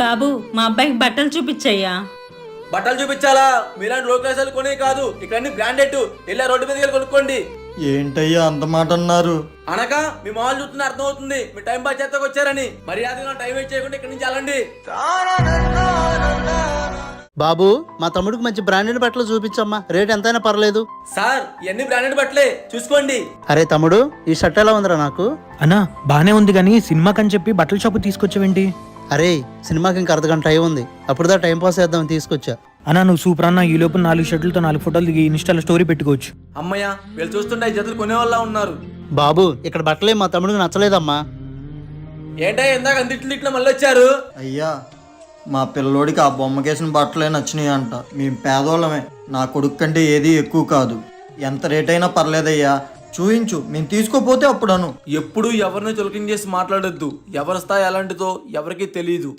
బాబు మా అబ్బాయికి బట్టలు చూపించయ్యా. బట్టలు చూపించాలా? మీలాంటి లోకేశాలు కొనే కాదు, ఇక్కడ అన్ని బ్రాండెడ్. వెళ్ళా రోడ్డు మీదకి వెళ్ళి కొనుక్కోండి. ఏంటయ్యా అంత మాట అన్నారు? అనక మీ మామూలు చూస్తున్న అర్థం అవుతుంది, మీ టైం పాస్ చేస్తాకు వచ్చారని. మర్యాదగా టైం వేస్ట్ చేయకుండా ఇక్కడి నుంచి వెళ్ళండి. బాబు, మా తమ్ముడికి మంచి బ్రాండెడ్ బట్టలు చూపించమ్మా, రేట్ ఎంతైనా పర్లేదు. సార్ ఇవన్నీ బ్రాండెడ్ బట్టలే, చూసుకోండి. అరే తమ్ముడు, ఈ షర్ట్ ఎలా ఉందిరా నాకు? అన్నా బానే ఉంది కానీ సినిమాకని చెప్పి బట్టల షాపు తీసుకొచ్చావేంటి? అరే సినిమాకి ఇంకా అర్ధగంట టైం ఉంది, అప్పుడుదా టైం పాస్ చేద్దామని తీసుకొచ్చా. అన్నా నువ్వు సూపర్ అన్న, ఈ లోపు 4 షర్టులతో 4 ఫోటోలు దిగి ఇన్స్టాలో స్టోరీ పెట్టుకోవచ్చు. అమ్మయ్య, వీళ్ళు చూస్తుంటే ఈ జతలు కొనేవాళ్ళ ఉన్నారు. బాబు ఇక్కడ బట్టలే మా తమ్ముడికి నచ్చలేదమ్మా. ఏంటో ఇందాక అందిట్లో మళ్ళీ వచ్చారు. అయ్యా మా పిల్లోడికి ఆ బొమ్మకేసిన బట్టలే నచ్చినాయి అంట. మేము పేదోళ్ళమే, నా కొడుకు కంటే ఏది ఎక్కువ కాదు. ఎంత రేట్ అయినా పర్లేదయ్యా, చూయించు, మేము తీసుకోపోతే అప్పుడు అను. ఎప్పుడు ఎవరిని చులకం చేసి మాట్లాడొద్దు. ఎవరి స్థాయి ఎలాంటిదో ఎవరికీ తెలియదు.